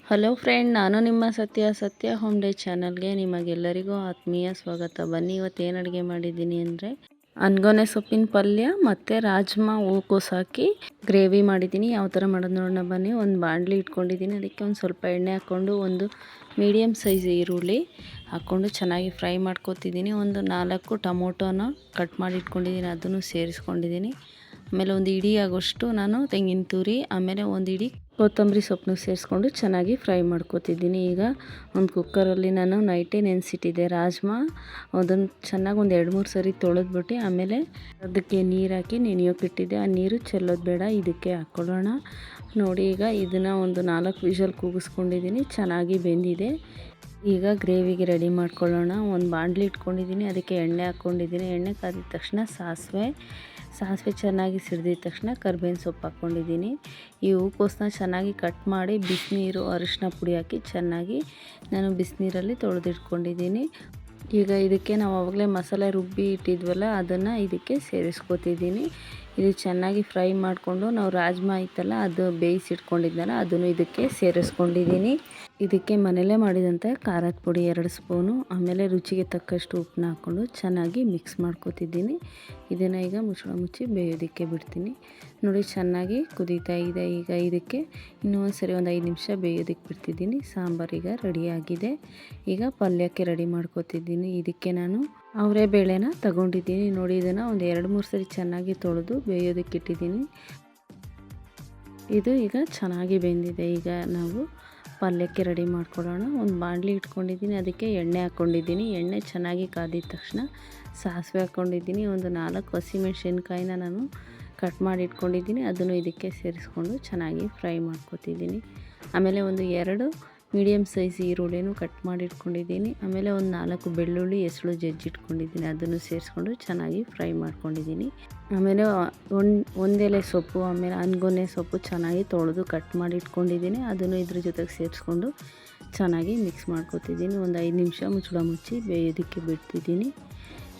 Hello friend, ನಾನು ನಿಮ್ಮ ಸತ್ಯ ಹೋಮ್ ಡೇ ಚಾನಲ್ಗೆ ನಿಮಗೆಲ್ಲರಿಗೂ ಆತ್ಮೀಯ ಸ್ವಾಗತ. ಬನ್ನಿ, ಇವತ್ತು ಏನು ಅಡುಗೆ ಮಾಡಿದ್ದೀನಿ ಅಂದರೆ ಅನ್ಗೊನೆ ಸೊಪ್ಪಿನ ಪಲ್ಯ ಮತ್ತು ರಾಜ್ಮಾ ಹೂಕೋಸು ಹಾಕಿ ಗ್ರೇವಿ ಮಾಡಿದ್ದೀನಿ. ಯಾವ ಥರ ಮಾಡೋದು ನೋಡೋಣ ಬನ್ನಿ. ಒಂದು ಬಾಣಲಿ ಇಟ್ಕೊಂಡಿದ್ದೀನಿ, ಅದಕ್ಕೆ ಒಂದು ಸ್ವಲ್ಪ ಎಣ್ಣೆ ಹಾಕ್ಕೊಂಡು ಒಂದು ಮೀಡಿಯಮ್ ಸೈಜ್ ಈರುಳ್ಳಿ ಹಾಕ್ಕೊಂಡು ಚೆನ್ನಾಗಿ ಫ್ರೈ ಮಾಡ್ಕೊತಿದ್ದೀನಿ. ಒಂದು 4 ಟೊಮೊಟೊನ ಕಟ್ ಮಾಡಿ ಇಟ್ಕೊಂಡಿದ್ದೀನಿ, ಅದನ್ನು ಸೇರಿಸ್ಕೊಂಡಿದ್ದೀನಿ. ಆಮೇಲೆ ಒಂದು ಇಡೀ ಆಗೋಷ್ಟು ನಾನು ತೆಂಗಿನ ತುರಿ, ಆಮೇಲೆ ಒಂದು ಇಡೀ ಕೊತ್ತಂಬರಿ ಸೊಪ್ಪನ್ನು ಸೇರಿಸ್ಕೊಂಡು ಚೆನ್ನಾಗಿ ಫ್ರೈ ಮಾಡ್ಕೊತಿದ್ದೀನಿ. ಈಗ ಒಂದು ಕುಕ್ಕರಲ್ಲಿ ನಾನು ನೈಟೇ ನೆನೆಸಿಟ್ಟಿದ್ದೆ ರಾಜ್ಮಾ, ಅದನ್ನು ಚೆನ್ನಾಗಿ ಒಂದು 2-3 ಸರಿ ತೊಳೆದ್ಬಿಟ್ಟು ಆಮೇಲೆ ಅದಕ್ಕೆ ನೀರು ಹಾಕಿ ನೆನೆಯೋಕ್ಕಿಟ್ಟಿದ್ದೆ. ಆ ನೀರು ಚೆಲ್ಲೋದು ಬೇಡ, ಇದಕ್ಕೆ ಹಾಕ್ಕೊಳ್ಳೋಣ. ನೋಡಿ, ಈಗ ಇದನ್ನು ಒಂದು 4 ವಿಷಲ್ ಕೂಗಿಸ್ಕೊಂಡಿದ್ದೀನಿ, ಚೆನ್ನಾಗಿ ಬೆಂದಿದೆ. ಈಗ ಗ್ರೇವಿಗೆ ರೆಡಿ ಮಾಡ್ಕೊಳ್ಳೋಣ. ಒಂದು ಬಾಣಲಿ ಇಟ್ಕೊಂಡಿದ್ದೀನಿ, ಅದಕ್ಕೆ ಎಣ್ಣೆ ಹಾಕ್ಕೊಂಡಿದ್ದೀನಿ. ಎಣ್ಣೆ ಕಾದಿದ ತಕ್ಷಣ ಸಾಸಿವೆ ಚೆನ್ನಾಗಿ ಸಿಡಿದಿದ ತಕ್ಷಣ ಕರ್ಬೇವಿನ ಸೊಪ್ಪು ಹಾಕ್ಕೊಂಡಿದ್ದೀನಿ. ಈ ಹೂಕೋಸನ್ನ ಚೆನ್ನಾಗಿ ಕಟ್ ಮಾಡಿ ಬಿಸಿನೀರು, ಅರಿಶಿನ ಪುಡಿ ಹಾಕಿ ಚೆನ್ನಾಗಿ ನಾನು ಬಿಸಿನೀರಲ್ಲಿ ತೊಳೆದಿಟ್ಕೊಂಡಿದ್ದೀನಿ. ಈಗ ಇದಕ್ಕೆ ನಾವು ಆವಾಗಲೇ ಮಸಾಲೆ ರುಬ್ಬಿ ಇಟ್ಟಿದ್ವಲ್ಲ, ಅದನ್ನು ಇದಕ್ಕೆ ಸೇರಿಸ್ಕೊತಿದ್ದೀನಿ. ಇದು ಚೆನ್ನಾಗಿ ಫ್ರೈ ಮಾಡಿಕೊಂಡು ನಾವು ರಾಜ್ಮಾ ಇತ್ತಲ್ಲ, ಅದು ಬೇಯಿಸಿಟ್ಕೊಂಡಿದ್ನಲ್ಲ, ಅದನ್ನು ಇದಕ್ಕೆ ಸೇರಿಸ್ಕೊಂಡಿದ್ದೀನಿ. ಇದಕ್ಕೆ ಮನೇಲೇ ಮಾಡಿದಂಥ ಖಾರದ ಪುಡಿ 2 ಸ್ಪೂನು, ಆಮೇಲೆ ರುಚಿಗೆ ತಕ್ಕಷ್ಟು ಉಪ್ಪನ್ನ ಹಾಕ್ಕೊಂಡು ಚೆನ್ನಾಗಿ ಮಿಕ್ಸ್ ಮಾಡ್ಕೊತಿದ್ದೀನಿ. ಇದನ್ನು ಈಗ ಮುಚ್ಚಿ ಬೇಯೋದಕ್ಕೆ ಬಿಡ್ತೀನಿ. ನೋಡಿ, ಚೆನ್ನಾಗಿ ಕುದೀತಾ ಇದೆ. ಈಗ ಇದಕ್ಕೆ ಇನ್ನೂ ಒಂದು ಸರಿ ಒಂದು 5 ನಿಮಿಷ ಬೇಯೋದಕ್ಕೆ ಬಿಡ್ತಿದ್ದೀನಿ. ಸಾಂಬಾರೀಗ ರೆಡಿಯಾಗಿದೆ. ಈಗ ಪಲ್ಯಕ್ಕೆ ರೆಡಿ ಮಾಡ್ಕೊತಿದ್ದೀನಿ. ಇದಕ್ಕೆ ನಾನು ಅವರೇ ಬೇಳೆನ ತಗೊಂಡಿದ್ದೀನಿ. ನೋಡಿ, ಇದನ್ನು ಒಂದು 2-3 ಸರಿ ಚೆನ್ನಾಗಿ ತೊಳೆದು ಬೇಯೋದಕ್ಕೆ ಇಟ್ಟಿದ್ದೀನಿ. ಇದು ಈಗ ಚೆನ್ನಾಗಿ ಬೆಂದಿದೆ. ಈಗ ನಾವು ಪಲ್ಯಕ್ಕೆ ರೆಡಿ ಮಾಡ್ಕೊಳ್ಳೋಣ. ಒಂದು ಬಾಣಲಿ ಇಟ್ಕೊಂಡಿದ್ದೀನಿ, ಅದಕ್ಕೆ ಎಣ್ಣೆ ಹಾಕ್ಕೊಂಡಿದ್ದೀನಿ. ಎಣ್ಣೆ ಚೆನ್ನಾಗಿ ಕಾದಿದ ತಕ್ಷಣ ಸಾಸಿವೆ ಹಾಕ್ಕೊಂಡಿದ್ದೀನಿ. ಒಂದು 4 ಹಸಿಮೆಣ್ಸಿನ್ಕಾಯಿನ ನಾನು ಕಟ್ ಮಾಡಿ ಇಟ್ಕೊಂಡಿದ್ದೀನಿ, ಅದನ್ನು ಇದಕ್ಕೆ ಸೇರಿಸ್ಕೊಂಡು ಚೆನ್ನಾಗಿ ಫ್ರೈ ಮಾಡ್ಕೊತಿದ್ದೀನಿ. ಆಮೇಲೆ ಒಂದು 2 ಮೀಡಿಯಮ್ ಸೈಜ್ ಈರುಳ್ಳಿನೂ ಕಟ್ ಮಾಡಿ ಇಟ್ಕೊಂಡಿದ್ದೀನಿ. ಆಮೇಲೆ ಒಂದು 4 ಬೆಳ್ಳುಳ್ಳಿ ಹೆಸಳು ಜಜ್ಜಿಟ್ಕೊಂಡಿದ್ದೀನಿ, ಅದನ್ನು ಸೇರಿಸ್ಕೊಂಡು ಚೆನ್ನಾಗಿ ಫ್ರೈ ಮಾಡ್ಕೊಂಡಿದ್ದೀನಿ. ಆಮೇಲೆ ಒಂದೆಲೆ ಸೊಪ್ಪು, ಆಮೇಲೆ ಅನ್ಗೊನೆ ಸೊಪ್ಪು ಚೆನ್ನಾಗಿ ತೊಳೆದು ಕಟ್ ಮಾಡಿ ಇಟ್ಕೊಂಡಿದ್ದೀನಿ, ಅದನ್ನು ಇದ್ರ ಜೊತೆಗೆ ಸೇರಿಸ್ಕೊಂಡು ಚೆನ್ನಾಗಿ ಮಿಕ್ಸ್ ಮಾಡ್ಕೊತಿದ್ದೀನಿ. ಒಂದು 5 ನಿಮಿಷ ಮುಚ್ಚಿ ಬೇಯೋದಕ್ಕೆ ಬಿಡ್ತಿದ್ದೀನಿ.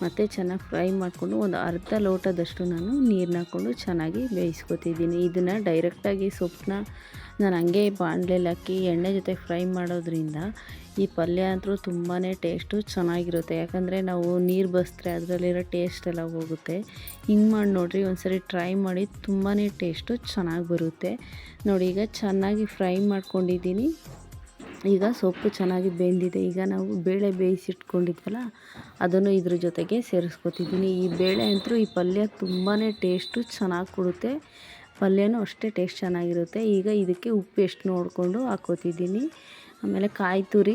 ಮತ್ತು ಚೆನ್ನಾಗಿ ಫ್ರೈ ಮಾಡಿಕೊಂಡು ಒಂದು ಅರ್ಧ ಲೋಟದಷ್ಟು ನಾನು ನೀರನ್ನ ಹಾಕ್ಕೊಂಡು ಚೆನ್ನಾಗಿ ಬೇಯಿಸ್ಕೊತಿದ್ದೀನಿ. ಇದನ್ನು ಡೈರೆಕ್ಟಾಗಿ ಸೊಪ್ಪನ್ನ ನಾನು ಹಂಗೆ ಬಾಣಲೆಯಲ್ಲಿ ಹಾಕಿ ಎಣ್ಣೆ ಜೊತೆ ಫ್ರೈ ಮಾಡೋದ್ರಿಂದ ಈ ಪಲ್ಯ ಅಂತೂ ತುಂಬಾ ಟೇಸ್ಟು ಚೆನ್ನಾಗಿರುತ್ತೆ. ಯಾಕಂದರೆ ನಾವು ನೀರು ಬಸಿದ್ರೆ ಅದರಲ್ಲಿರೋ ಟೇಸ್ಟ್ ಎಲ್ಲ ಹೋಗುತ್ತೆ. ಹಿಂಗೆ ಮಾಡಿ ನೋಡಿರಿ, ಒಂದ್ಸರಿ ಟ್ರೈ ಮಾಡಿ, ತುಂಬಾ ಟೇಸ್ಟು ಚೆನ್ನಾಗಿ ಬರುತ್ತೆ. ನೋಡಿ, ಈಗ ಚೆನ್ನಾಗಿ ಫ್ರೈ ಮಾಡ್ಕೊಂಡಿದ್ದೀನಿ. ಈಗ ಸೊಪ್ಪು ಚೆನ್ನಾಗಿ ಬೆಂದಿದೆ. ಈಗ ನಾವು ಬೇಳೆ ಬೇಯಿಸಿಟ್ಕೊಂಡಿದ್ವಲ್ಲ, ಅದನ್ನು ಇದ್ರ ಜೊತೆಗೆ ಸೇರಿಸ್ಕೊತಿದ್ದೀನಿ. ಈ ಬೇಳೆ ಅಂತೂ ಈ ಪಲ್ಯ ತುಂಬಾ ಟೇಸ್ಟು ಚೆನ್ನಾಗಿ ಕೊಡುತ್ತೆ. ಪಲ್ಯನೂ ಅಷ್ಟೇ ಟೇಸ್ಟ್ ಚೆನ್ನಾಗಿರುತ್ತೆ. ಈಗ ಇದಕ್ಕೆ ಉಪ್ಪು ಎಷ್ಟು ನೋಡಿಕೊಂಡು ಹಾಕ್ಕೋತಿದ್ದೀನಿ. ಆಮೇಲೆ ಕಾಯಿ ತುರಿ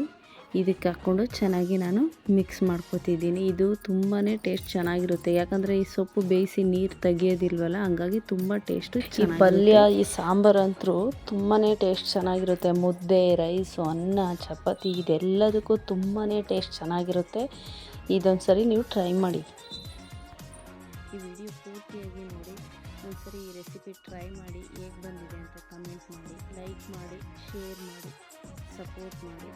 ಇದಕ್ಕೆ ಹಾಕ್ಕೊಂಡು ಚೆನ್ನಾಗಿ ನಾನು ಮಿಕ್ಸ್ ಮಾಡ್ಕೊತಿದ್ದೀನಿ. ಇದು ತುಂಬಾ ಟೇಸ್ಟ್ ಚೆನ್ನಾಗಿರುತ್ತೆ. ಯಾಕಂದರೆ ಈ ಸೊಪ್ಪು ಬೇಯಿಸಿ ನೀರು ತೆಗಿಯೋದಿಲ್ವಲ್ಲ, ಹಂಗಾಗಿ ತುಂಬ ಟೇಸ್ಟು ಈ ಪಲ್ಯ, ಈ ಸಾಂಬಾರು ಅಂತೂ ತುಂಬಾ ಟೇಸ್ಟ್ ಚೆನ್ನಾಗಿರುತ್ತೆ. ಮುದ್ದೆ, ರೈಸು, ಅನ್ನ, ಚಪಾತಿ ಇದೆಲ್ಲದಕ್ಕೂ ತುಂಬಾ ಟೇಸ್ಟ್ ಚೆನ್ನಾಗಿರುತ್ತೆ. ಇದೊಂದು ಸರಿ ನೀವು ಟ್ರೈ ಮಾಡಿ. ಈ ವಿಡಿಯೋ ಪೂರ್ತಿಯಾಗಿ ನೋಡಿ, ಒಂದ್ಸರಿ ಈ ರೆಸಿಪಿ ಟ್ರೈ ಮಾಡಿ, ಹೇಗೆ ಬಂದಿದೆ ಅಂತ ಕಮೆಂಟ್ ಮಾಡಿ, ಲೈಕ್ ಮಾಡಿ, ಶೇರ್ ಮಾಡಿ, ಸಪೋರ್ಟ್ ಮಾಡಿ.